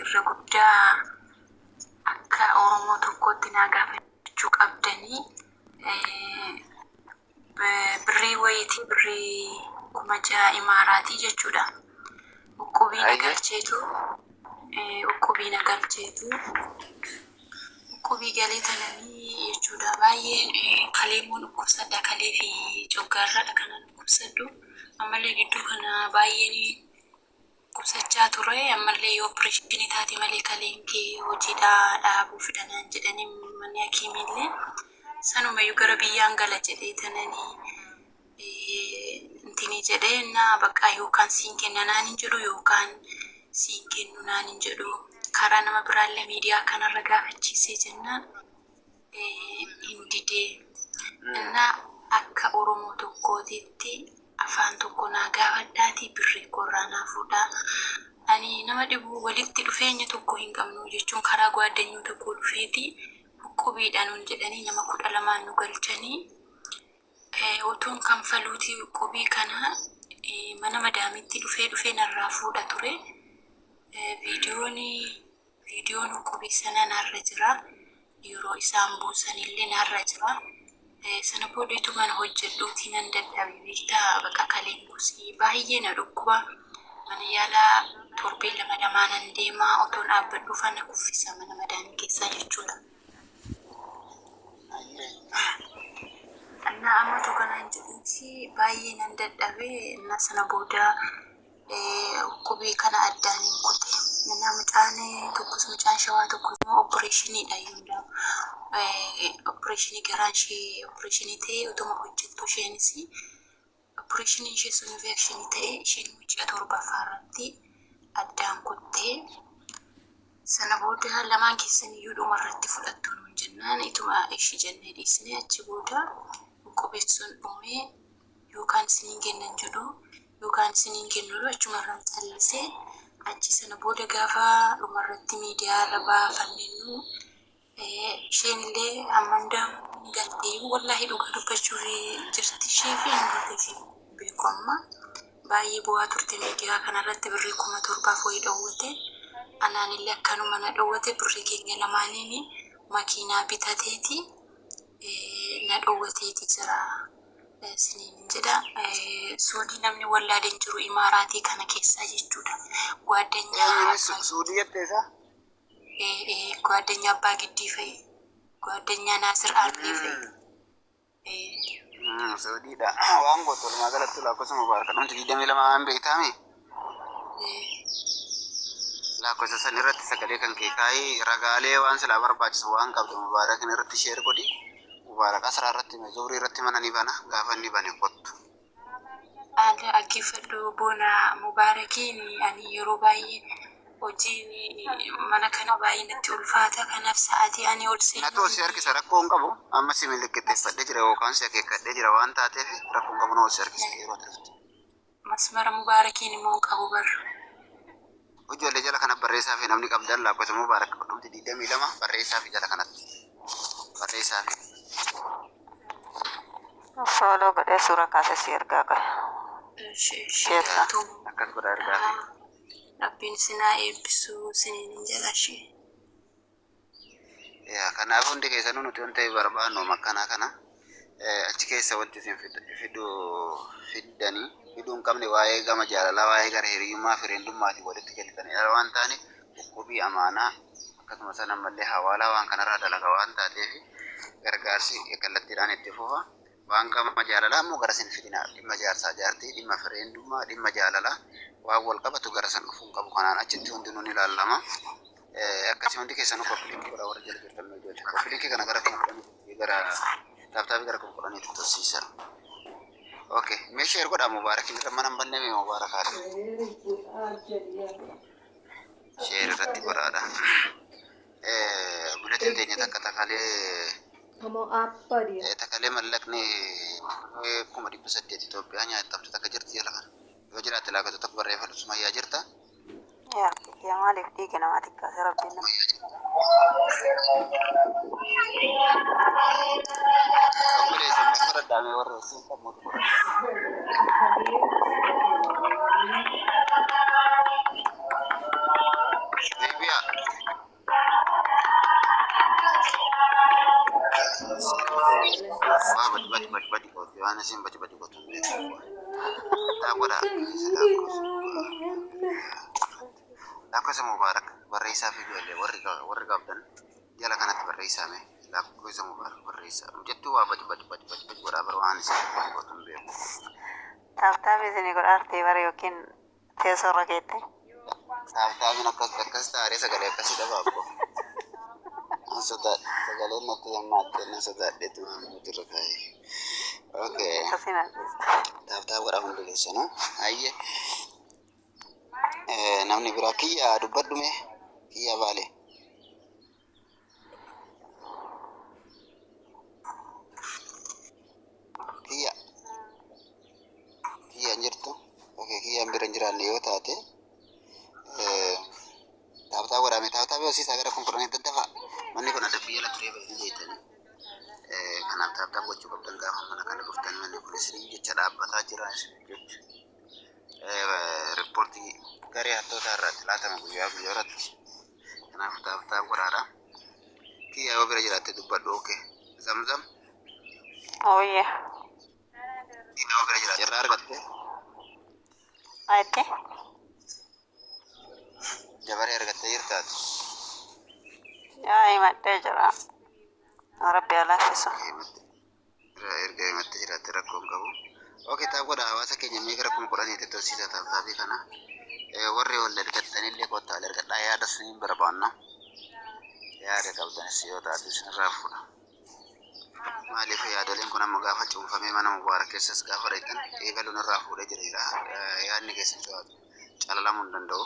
irra guddaa akka Oromoo tokkootti naa gaafachuu qabdanii birrii wayitii birrii 6,000 Imaaraatii jechuudha. Uqubii nagalcheetu uqubii galee tananii jechuudha. Baay'ee kaleemoon dhukkubsadha kalee fi coggaarraadha kanan dhukkubsadhu. Ammallee gidduu kana baay'een qusachaa ture. Ammallee yoo opereeshinii taate malee kaleen kee hojiidhaa dhaabuu fidhanaan jedhanii manni hakiimiillee sanumayyuu gara biyyaan gala jedhee tananii intini jedhee na bakka yookaan siin kennanaan hin jedhu yookaan siin kennu naan hin jedhu. Karaa nama biraallee miidiyaa kanarra gaafachiisee jennaan hin didee. Akka Oromoo tokkootitti afaan tokko naa gaafadhaati birrii korraa naa fuudhaa. Ani nama dhibu walitti dhufeenya tokko hin qabnu jechuun karaa gwaaddanyu tokko dhufeeti uqubiidhaan jedhanii nama 12 nu galchanii otuun kanfaluuti uqubii kana mana madaamitti dhufee narraa fuudha ture. Viidiyoon uqubii sana narra jira. Yeroo isaan buusanillee narra jira. Sana booddeetu mana hojjedhuutii nan dadhabe beektaa bakka kaleen kusii baay'ee na dhukkuba. Mana yaalaa torbee 2 nan deemaa otoon dhaabbadhu fana kuffisa mana madaamii keessaa jechuudha. Amma tokko nan jedhuuti baay'ee nan dadhabe. Sana booda uqubii kana addaan hin kute. Mucaan shawaa tokko immoo opereeshiniidha yoodaa. Opereeshinii garaan ishee opereeshinii ta'e utuma hojjettu isheenis opereeshinii ishee sun infekshinii ta'e isheen mucaa 7ffaa irratti addaan kuttee sana booda lamaan keessaniyyuu dhumarratti fudhattu nuun jennaan ituma ishee jennee dhiisnee achi booda uqubiin sun dhumee yookaan isiniin kennan jedhu yookaan isiniin kennu achumarraan callisee achi sana booda gaafa dhumarratti miidiyaa irra baafanneennu isheenillee ammanda galtee wallahi dhugaa dubbachuu jirti ishee fi hin beeku amma baay'ee bu'aa turte miidiyaa kanarratti birrii 7,000 fo'ii dhowwate anaanillee akkanuma na dhowwate birrii keenya lamaaniin makiinaa bitateeti na dhowwateeti jira siniin jedha. Suudii namni wallaaleen jiru Imaaraatii kana keessaa jechuudha. Gwaaddanyaa Suudii jetteessa? Gwaaddanyaa Abbaa Giddii fa'i. Gwaaddanyaa Naasir Aallee fa'i. Suudiidha. Waan gootu walumaa galatti lakkoofsa mubaaraka dhumti 22 beektaami. Lakkoofsa san irratti sagalee kan kee kaayee ragaalee waan silaa barbaachisu waan qabdu mubaarakin irratti sheer godhi. Mubaaraka asirraa irratti zuurii irratti mana ni bana gaafa ni bane kottu. Akkifadhu bona mubaarakiin ani yeroo baay'ee hojii mana kana baay'ee natti ulfaata kanaaf sa'aatii ani ol seenuu. Natoo si harkisa rakkoo hin qabu amma si milikkiteeffadhee jira yookaan si akeekkadhee jira waan taateef rakkoo hin qabu noo si harkisa yeroo turte. Masmara mubaarakiin immoo hin qabu barra. Ijoollee jala kana barreessaa fi namni qabdan lakkoofsa mubaaraka dhumti 22 barreessaa fi jala kanatti barreessaa fi. Follow godhee suuraa kaasee si ergaa qaba. Akkas godhaa ergaa fi. Rabbiin sinaa eebbisuu siniin jala ishee. Kanaaf hundi keessanuu nuti wanta barbaannu makkanaa kana achi keessa wanti isin fiddanii fiduu hin qabne waa'ee gama jaalalaa waa'ee gara hiriyyummaa fi reendummaatiif walitti galtanii waan ta'aniif uqubii amaanaa akkasuma sana ammallee hawaalaa waan kanarraa dalaga waan taateef gargaarsi kallattiidhaan itti fufa. Waan gama jaalalaa immoo gara sin fidina dhimma jaarsaa jaartii dhimma reendummaa dhimma jaalalaa waan wal qabatu gara san dhufuun qabu kanaan achitti hundi nuun ilaalama. Akkasii hundi keessanuu koppiliinkii godhaa warra jala jirtan ijoollee. Koppiliinkii kana gara taaptaabii gara qulqullaniitti tossiisa. Okay, meeshaa erga godhaa mubaarakin irra mana hin banne mubaarakaadha. Sheer irratti godhaadha. Buletiin teenya takka takalee takalee mallaqni 800 Itoophiyaa nyaatamtu takka jirti jala kana. Yoo jiraatte laakatu takka barreeffatu sumayyaa jirta. Yaa maaliif dhiiga namaa xiqqaase rabbiin nama. Obboleessa immoo fudhadhaamee warra siin qabmuutu fudhadha. Deebi'a. Wah, baju kau. Gimana sih baju kau tuh? Aku dah. Aku sama Mubarak barreessa fi ijoollee warri qabdan jala kanatti barreessaa mee lakkoo isa Mubarak barreessaa jettu waa baju godhaa bara waan isin gootu hin beeku. Taphtaa isinii godhaartee bara yookiin teessoo irra keette. Taaphtaan akkas taaree sagalee akkasii dhabaa abbo. An sagaleen natti hammaattee nan sodaadheetu nuti irra kaa'ee. Okay. Akkasiin addeessa. Taphtaa godhaa hundi keessanuu. Hayyee. Namni biraa kiyya dubbadhu mee kiyya baale. Kiyya hin jirtu. Okay, kiyya hin bira hin jiraanne yoo taate taphtaa godhame taphtaa beeksisaa gara konkolaataa daddafa manni kun adda biyya la turee bahee jeetanii kanaaf taphtaa gochuu qabdan gaafa mana kana dhuftanii manni kun isin jecha dhaabbataa jira isin jecha riippoortii garee hattoota irratti laatama guyyaa irratti kanaaf taphtaa godhaadha. Kiyya yoo bira jiraatte dubbadhu okay. Zamzam. Ooyye. Kiyya yoo bira jiraatte irraa argatte. Ayitti. Jabaree argattee jirtaati. Yaa himadhee jira. Rabbi alaafisu. Erga himattee jiraatte rakkoon qabu. Okay, taphtaa godhaa hawaasa keenya mee gara konkolaataa toosisaa taphtaa fi kana warri wal ergattanillee kottaa wal ergadhaa yaada suniin barbaanna. Yaada qabdanis yoo taate isinirraa fuudha. Maaliif yaadoleen kun amma gaafa cuunfamee mana Mubaarak keessas gaafa dheetan eegaluun irraa fuudhee jireedha. Yaadni keessan to'atu calalamuu hin danda'u.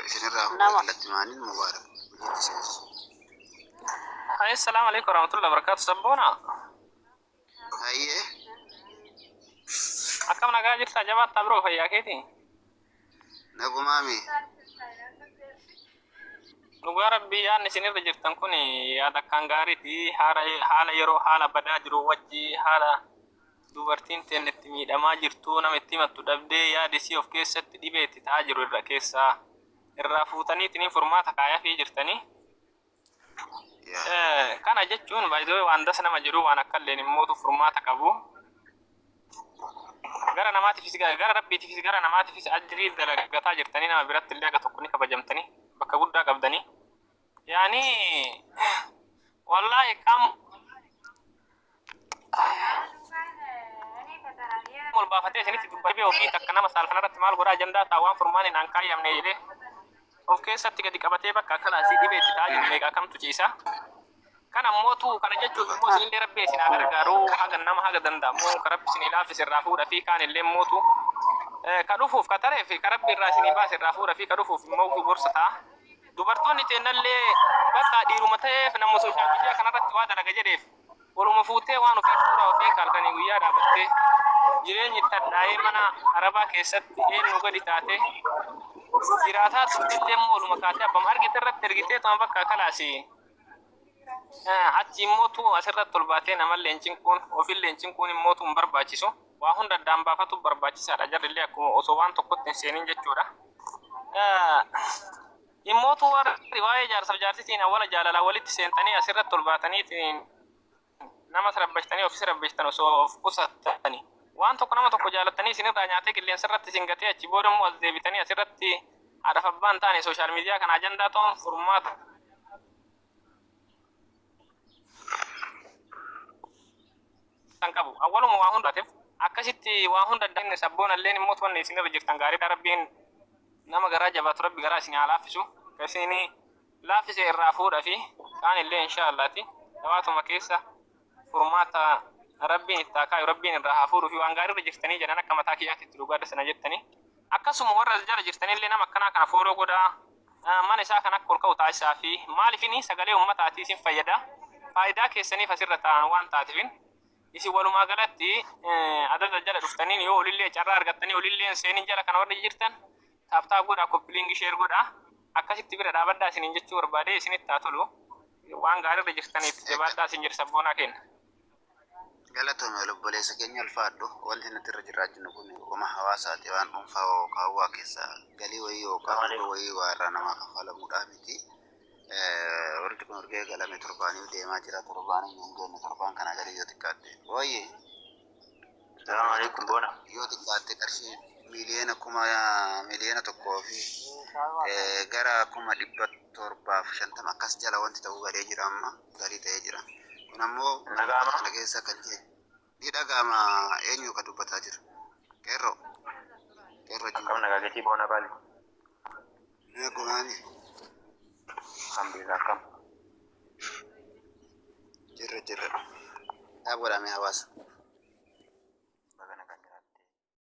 Isinirraa fuudhee kallattii maaniin Mubaarak hojiitti seensu. Assalamu alaikum warahmatullahi wabarakatuh. Sabboona. Hayyee. Akkam nagaa jirta jabaattaa biroo fayyaa keeti? Nagumaami. Dhugaa rabbii yaadni isinirra jirtan kun yaada kan gaariiti. Haala yeroo haala badaa jiru wajji haala dubartiin teen itti miidhamaa jirtu nama itti himattu dhabdee yaada isii of keessatti dhibeetti ta'aa jiru irra keessaa irraa fuutaniitiin furmaata kaayafii jirtanii. Kana jechuun baay'ee waan das nama jiru waan akka illeen immootu furmaata qabu. Gara namaatiifis gara rabbiitiifis gara namaatiifis ajjirii dalagataa jirtanii nama biratti illee aga tokko ni kabajamtanii bakka guddaa qabdanii. Yaani wallahi kam mul baafatee isinitti dubbatee ofii takka nama saalfanarratti maal godhaa ajandaa taawwan furmaanii naan kaayyamne jedhee of keessatti gadi qabatee bakka akkanaasii dhibeetti ta'aa jiru meeqaa kamtu ciisa. Kana mootu kana jechuun immoo isinillee rabbi isin gargaaru haga nama haga danda'amu ka rabbi isin laafis irraa fuudha fi kaan illee mootu ka dhufuuf ka taree fi ka rabbi irraa isin baas irraa fuudha fi ka dhufuuf immoo gorsa ta'a. Dubartoonni teennallee bakka dhiiruma ta'eef nama sooshaal miidiyaa kanarratti waa dalaga jedheef waluma fuutee waan ofii fuudhaa ofii kaalkanii guyyaa dhaabattee jireenyi tadhaa'ee mana arabaa keessatti eenyu gadi taate jiraataa turtillee immoo waluma kaatee abbama argite irratti ergitee tuma bakka kalaasii. Achi immoo asirratti ol baatee namallee cinquun ofillee cinquun immoo hin barbaachisu. Waa hunda addaan baafatu barbaachisaadha jarrillee akkuma osoo waan tokkotti hin seenin jechuudha. Immootu warri waa'ee jaarsaaf jaarsitiin awwala jaalalaa walitti seentanii asirratti ol baataniitiin nama sarabbashtanii ofis rabbashtan osoo of qusattanii waan tokko nama tokko jaalattanii isinirraa nyaatee qilleensa irratti isin gatee achi booda immoo as deebitanii asirratti haadhaaf abbaan taane sooshaal miidiyaa kana ajandaa ta'uun furmaata. Qabu awwaluma waa hundaatiif akkasitti waa hunda danne sabboonalleen immoo wanni isinirra jirtan gaariidha rabbiin nama garaa jabaatu rabbi garaa isin haa laaffisu kasini laaffise irraa fuudha fi kaan illee inshaallaati dawaatuma keessa furmaata rabbiin itti kaa'u rabbiin irraa haa fuudhu fi waan gaariirra jirtanii jedhan akka mataa kiyyaatti itti dhugaadha sana jettanii akkasuma warra jala jirtanillee nama akkanaa kana fooloo godhaa mana isaa kan akka ol ka'u taasisaa fi maaliifini sagalee uummataatii isin fayyada faayidaa keessaniif asirra ta'an waan taatiifin isin walumaa galatti adada jala dhuftaniin yoo olillee carraa argattanii olillee seenin jala kana warri jirtan taaptaa godhaa koppiliingi sheer godhaa akkasitti bira dhaabaddaa isiniin jechuu barbaade isinitti haa tolu waan gaariirra jirtaniitti jabaaddaa isin jirsa boonaa kenna. Galatoome lubbuleessa keenya ulfaadhu wanti nuti irra jiraachinu kun uuma hawaasaati waan dhuunfaa kaawwaa keessa galii wayii yookaan iddoo wayii waa irraa namaa kaffalamuudhaa miti. Warri kun urgee galame torbaanii deemaa jira torbaanii hin geenye torbaan kana galii yoo xiqqaatte wayii. Salaam alaikum bona. Yoo xiqqaatte qarshii miliyoona tokkoo fi gara 750 akkas jala wanti ta'uu galee jira amma galii ta'ee jira. Kun ammoo kana keessa kan ta'e ni dhaga'ama eenyu ka dubbataa jira. Qeerroo Akkam nagaa keetii bona baali. Mee kumaani Alhamdulillah akkam. jirra yaa godhame hawaasa.